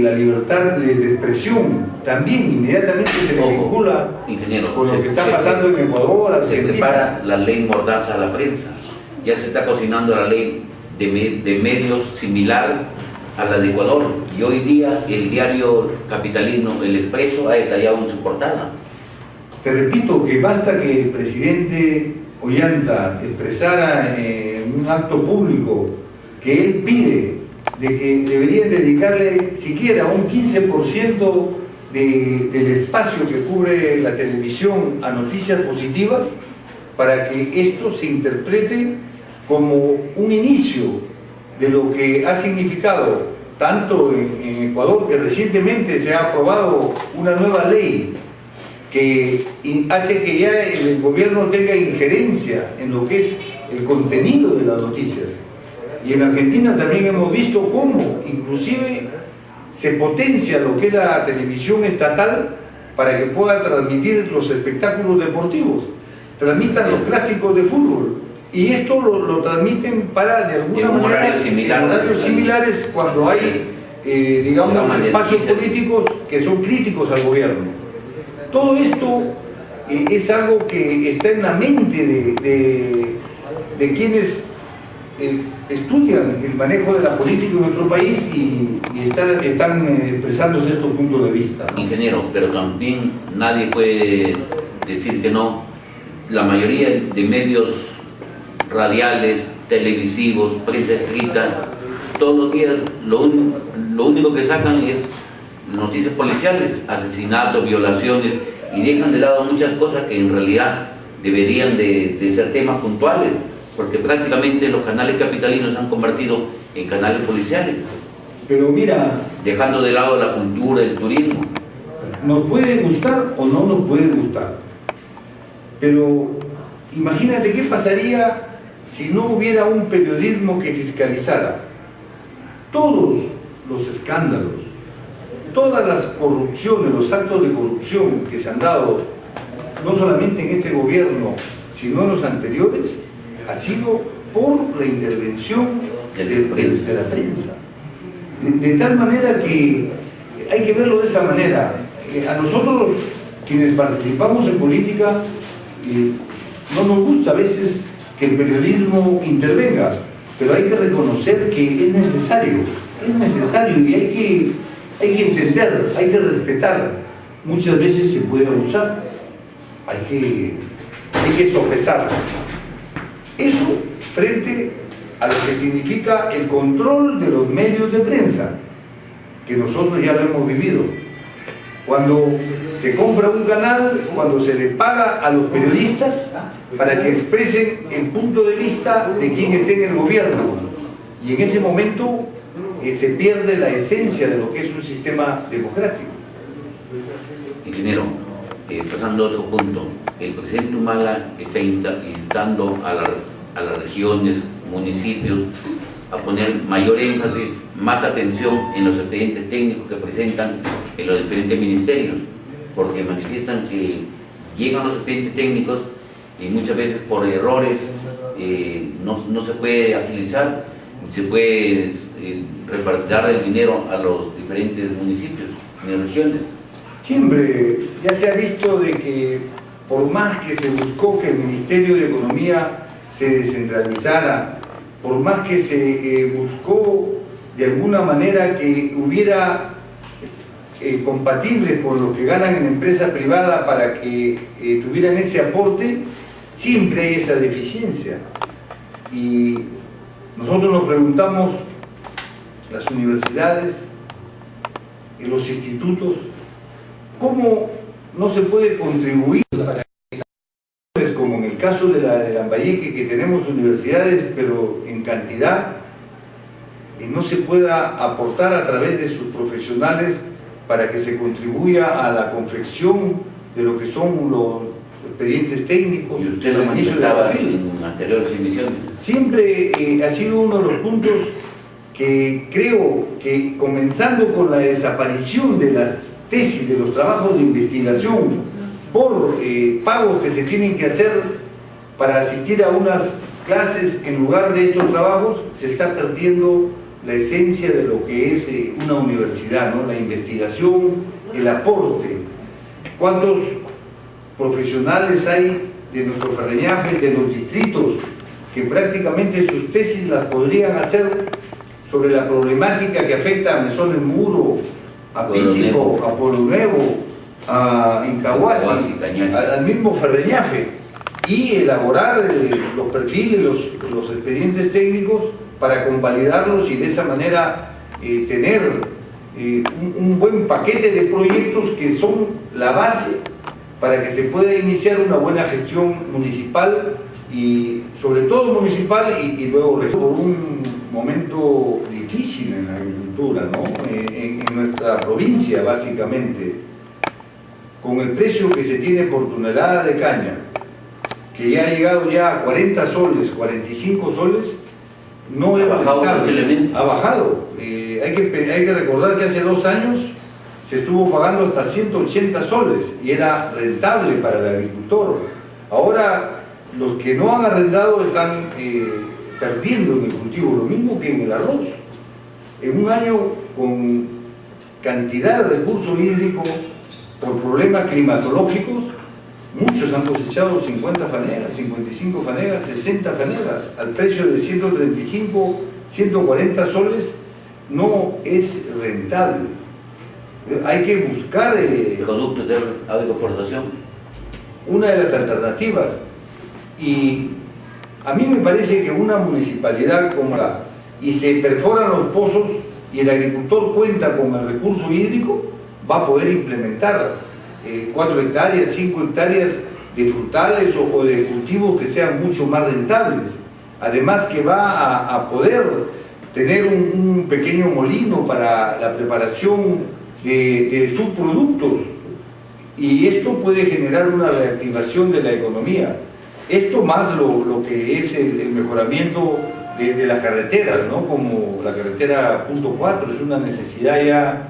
la libertad de expresión también inmediatamente se le vincula, ingeniero, con lo que está pasando en Ecuador, se prepara la ley mordaza a la prensa. Ya se está cocinando la ley de medios similar a la de Ecuador, y hoy día el diario capitalino El Expreso ha detallado en su portada. Te repito que basta que el presidente Ollanta expresara en un acto público que él pide de que deberían dedicarle siquiera un 15% del espacio que cubre la televisión a noticias positivas, para que esto se interprete como un inicio de lo que ha significado tanto en Ecuador, que recientemente se ha aprobado una nueva ley que hace que ya el gobierno tenga injerencia en lo que es el contenido de las noticias. Y en Argentina también hemos visto cómo inclusive se potencia lo que es la televisión estatal para que pueda transmitir los espectáculos deportivos, transmitan los clásicos de fútbol, y esto lo transmiten para, de alguna manera, en horarios similares cuando hay, digamos, espacios políticos que son críticos al gobierno. Todo esto es algo que está en la mente de quienes estudian el manejo de la política en nuestro país y están expresándose estos puntos de vista. Ingeniero, pero también nadie puede decir que no. La mayoría de medios radiales, televisivos, prensa escrita, todos los días lo único que sacan es noticias policiales, asesinatos, violaciones, y dejan de lado muchas cosas que en realidad deberían de ser temas puntuales, porque prácticamente los canales capitalinos se han convertido en canales policiales. Pero mira, dejando de lado la cultura, el turismo. Nos puede gustar o no nos puede gustar, pero imagínate qué pasaría si no hubiera un periodismo que fiscalizara todos los escándalos, todas las corrupciones, los actos de corrupción que se han dado, no solamente en este gobierno, sino en los anteriores, ha sido por la intervención de la prensa. De tal manera que hay que verlo de esa manera. A nosotros, quienes participamos en política, no nos gusta a veces que el periodismo intervenga, pero hay que reconocer que es necesario y hay que entender, hay que respetar. Muchas veces se puede abusar, hay que sopesar. Eso frente a lo que significa el control de los medios de prensa, que nosotros ya lo hemos vivido. Cuando se compra un canal, cuando se le paga a los periodistas para que expresen el punto de vista de quien esté en el gobierno, y en ese momento se pierde la esencia de lo que es un sistema democrático. Ingeniero, pasando a otro punto, el presidente Humala está instando a las regiones, municipios, a poner mayor énfasis, más atención en los expedientes técnicos que presentan en los diferentes ministerios, porque manifiestan que llegan los expedientes técnicos y muchas veces por errores no se puede agilizar, se puede repartir el dinero a los diferentes municipios y regiones. Siempre ya se ha visto de que por más que se buscó que el Ministerio de Economía se descentralizara, por más que se buscó de alguna manera que hubiera compatibles con lo que ganan en empresa privada para que tuvieran ese aporte, siempre hay esa deficiencia. Y nosotros nos preguntamos, las universidades, los institutos, ¿cómo no se puede contribuir como en el caso de Lambayeque, que tenemos universidades pero en cantidad, y no se pueda aportar a través de sus profesionales para que se contribuya a la confección de lo que son los expedientes técnicos? Y usted lo manifestaba en anteriores emisiones. Siempre ha sido uno de los puntos que creo que, comenzando con la desaparición de las tesis, de los trabajos de investigación, por pagos que se tienen que hacer para asistir a unas clases en lugar de estos trabajos, se está perdiendo la esencia de lo que es una universidad, ¿no? La investigación, el aporte. ¿Cuántos profesionales hay de nuestro Ferreñafe, de los distritos, que prácticamente sus tesis las podrían hacer sobre la problemática que afecta a Mesón El Muro, a Pítico, a Pueblo Nuevo, a Incahuasi, al mismo Ferreñafe, y elaborar los perfiles, los expedientes técnicos para convalidarlos y de esa manera tener un buen paquete de proyectos que son la base para que se pueda iniciar una buena gestión municipal y sobre todo municipal y luego por un momento difícil en la agricultura, ¿no? En nuestra provincia básicamente, con el precio que se tiene por tonelada de caña, que ya ha llegado ya a 40 soles, 45 soles, no es rentable. Ha bajado. Hay que recordar que hace 2 años se estuvo pagando hasta 180 soles y era rentable para el agricultor. Ahora los que no han arrendado están perdiendo en el cultivo, lo mismo que en el arroz. En un año con cantidad de recursos hídricos por problemas climatológicos, muchos han cosechado 50 fanegas, 55 fanegas, 60 fanegas, al precio de 135, 140 soles, no es rentable. Hay que buscar... ¿Productos de agroexportación? Una de las alternativas. Y a mí me parece que una municipalidad como la... y se perforan los pozos y el agricultor cuenta con el recurso hídrico, va a poder implementar 4 hectáreas, 5 hectáreas de frutales o de cultivos que sean mucho más rentables. Además que va a poder tener un pequeño molino para la preparación de subproductos y esto puede generar una reactivación de la economía. Esto más lo que es el mejoramiento de las carreteras, ¿no? Como la carretera punto 4, es una necesidad ya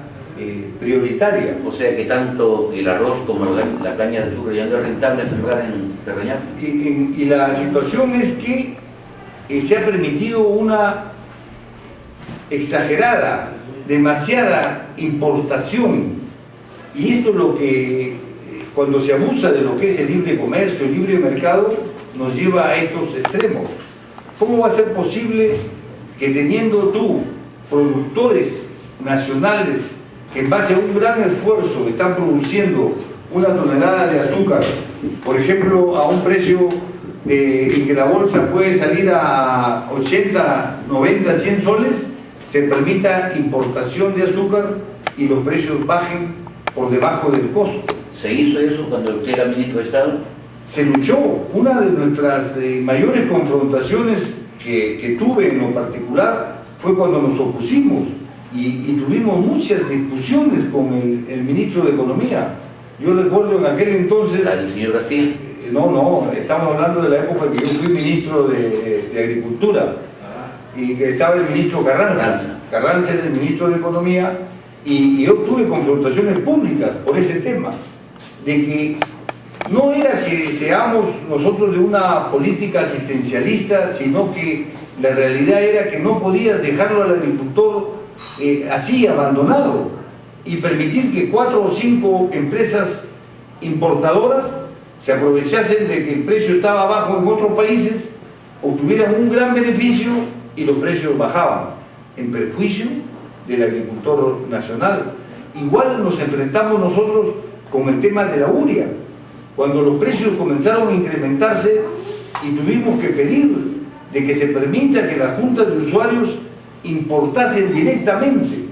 prioritaria. O sea que tanto el arroz como la caña de azúcar ya no es rentable sembrar en Ferreñafe. Y la situación es que se ha permitido una exagerada, demasiada importación, y esto es lo que cuando se abusa de lo que es el libre comercio, el libre mercado, nos lleva a estos extremos. ¿Cómo va a ser posible que teniendo tú productores nacionales que en base a un gran esfuerzo están produciendo una tonelada de azúcar, por ejemplo, a un precio en que la bolsa puede salir a 80, 90, 100 soles, se permita importación de azúcar y los precios bajen por debajo del costo? ¿Se hizo eso cuando usted era ministro de Estado? Se luchó. Una de nuestras mayores confrontaciones que tuve en lo particular fue cuando nos opusimos y tuvimos muchas discusiones con el ministro de Economía. Yo recuerdo en aquel entonces... ¿El señor Castillo? No, estamos hablando de la época que yo fui ministro de Agricultura y que estaba el ministro Carranza. Carranza era el ministro de Economía y yo tuve confrontaciones públicas por ese tema, de que no era que seamos nosotros de una política asistencialista, sino que la realidad era que no podías dejarlo al agricultor así abandonado y permitir que 4 o 5 empresas importadoras se aprovechasen de que el precio estaba bajo en otros países, obtuvieran un gran beneficio y los precios bajaban, en perjuicio del agricultor nacional. Igual nos enfrentamos nosotros con el tema de la urea, cuando los precios comenzaron a incrementarse y tuvimos que pedir de que se permita que las juntas de usuarios importasen directamente,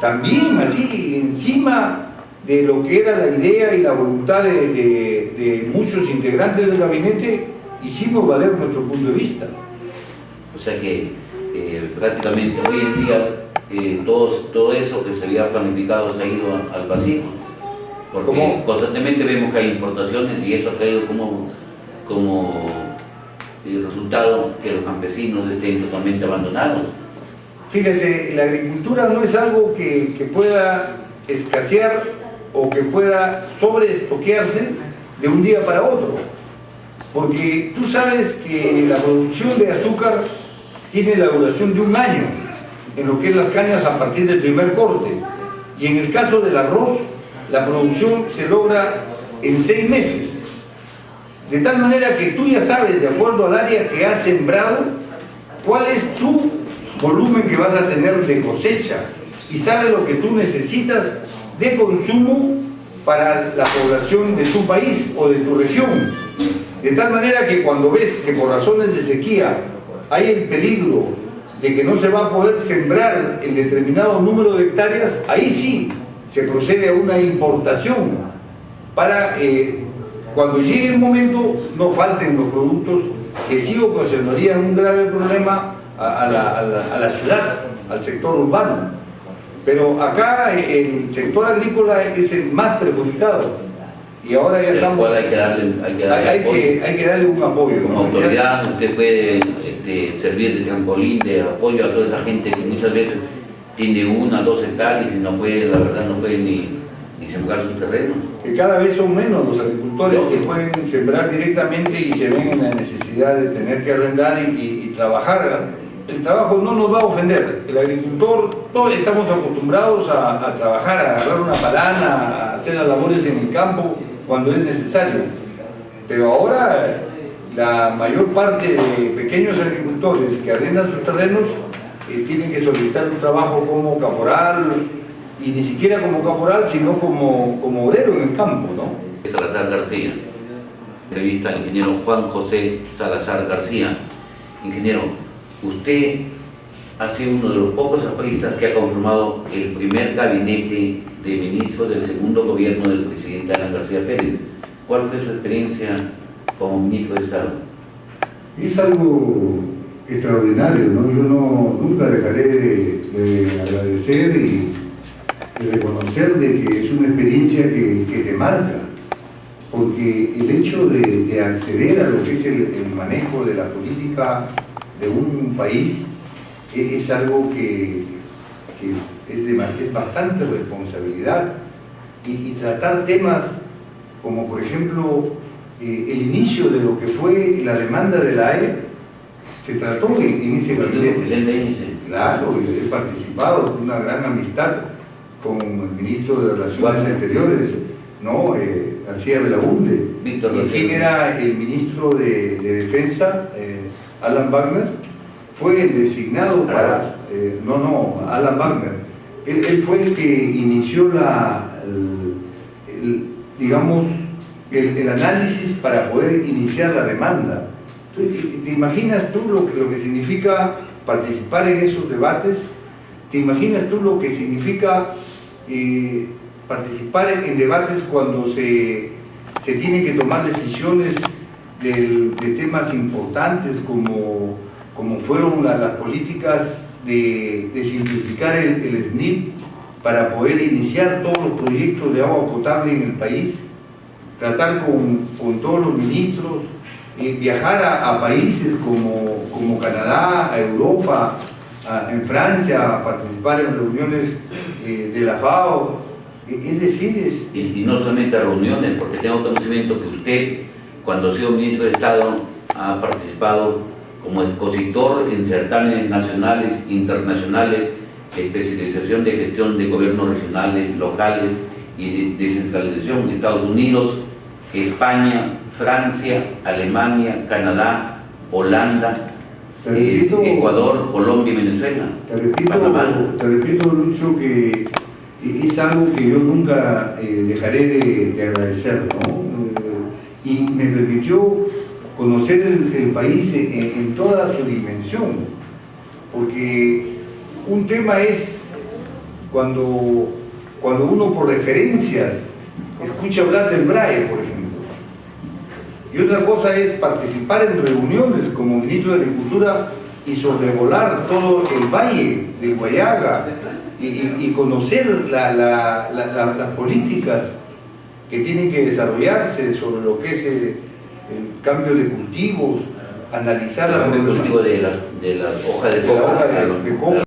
también así encima de lo que era la idea y la voluntad de muchos integrantes del gabinete, hicimos valer nuestro punto de vista. O sea que prácticamente hoy en día todo eso que se había planificado se ha ido al vacío, porque constantemente vemos que hay importaciones y eso ha traído como resultado que los campesinos estén totalmente abandonados. Fíjate, la agricultura no es algo que pueda escasear o que pueda sobreestoquearse de un día para otro, porque tú sabes que la producción de azúcar tiene la duración de un año. en lo que es las cañas a partir del primer corte. Y en el caso del arroz, la producción se logra en 6 meses. De tal manera que tú ya sabes, de acuerdo al área que has sembrado, cuál es tu volumen que vas a tener de cosecha y sabes lo que tú necesitas de consumo para la población de tu país o de tu región. De tal manera que cuando ves que por razones de sequía hay el peligro de que no se va a poder sembrar el determinado número de hectáreas, ahí sí se procede a una importación para cuando llegue el momento no falten los productos que sí ocasionarían un grave problema a la ciudad, al sector urbano. Pero acá el sector agrícola es el más perjudicado y ahora ya estamos... Hay que darle un apoyo. Como autoridad usted puede servir de trampolín, de apoyo a toda esa gente que muchas veces tiene 1 o 2 hectáreas y no puede, la verdad, no puede ni sembrar sus terrenos. Que cada vez son menos los agricultores que pueden sembrar directamente y se ven en la necesidad de tener que arrendar y trabajar. El trabajo no nos va a ofender. El agricultor, todos estamos acostumbrados a trabajar, a agarrar una palana, a hacer las labores en el campo cuando es necesario. Pero ahora la mayor parte de pequeños agricultores que arrendan sus terrenos tienen que solicitar un trabajo como caporal, y ni siquiera como caporal, sino como obrero en el campo, ¿no? Salazar García. Entrevista al ingeniero Juan José Salazar García. Ingeniero, usted ha sido uno de los pocos apristas que ha conformado el primer gabinete de ministro del segundo gobierno del presidente Alan García Pérez. ¿Cuál fue su experiencia como ministro de Estado? Es algo extraordinario, ¿no? Yo nunca dejaré de agradecer y reconocer de que es una experiencia que te marca, porque el hecho de acceder a lo que es el manejo de la política de un país es algo que es bastante responsabilidad y tratar temas como por ejemplo el inicio de lo que fue la demanda de la AE se trató en ese gabinete. Claro, he participado con una gran amistad con el ministro de Relaciones Exteriores, ¿no? García Belaunde, y quien era el ministro de Defensa, Alan Wagner, fue el designado para... Alan Wagner. Él fue el que inició el análisis para poder iniciar la demanda. ¿Te imaginas tú lo que significa participar en esos debates? ¿Te imaginas tú lo que significa participar en debates cuando se tienen que tomar decisiones de temas importantes como fueron las políticas de simplificar el SNIP para poder iniciar todos los proyectos de agua potable en el país, tratar con todos los ministros, viajar a países como Canadá, a Europa, en Francia, participar en reuniones de la FAO, es decir... Y no solamente a reuniones, porque tengo conocimiento que usted, cuando ha sido ministro de Estado, ha participado como expositor en certámenes nacionales, internacionales, de especialización de gestión de gobiernos regionales, locales y de descentralización en Estados Unidos, España, Francia, Alemania, Canadá, Holanda, Ecuador, Colombia y Venezuela. Te repito, Lucho, que es algo que yo nunca dejaré de agradecer, ¿no? Y me permitió conocer el país en toda su dimensión, porque un tema es cuando uno por referencias escucha hablar del BRAE, por ejemplo, y otra cosa es participar en reuniones como ministro de Agricultura y sobrevolar todo el valle del Guayaga y conocer las políticas que tienen que desarrollarse sobre lo que es el cambio de cultivos, analizar el cambio de cultivo de las hojas de coca.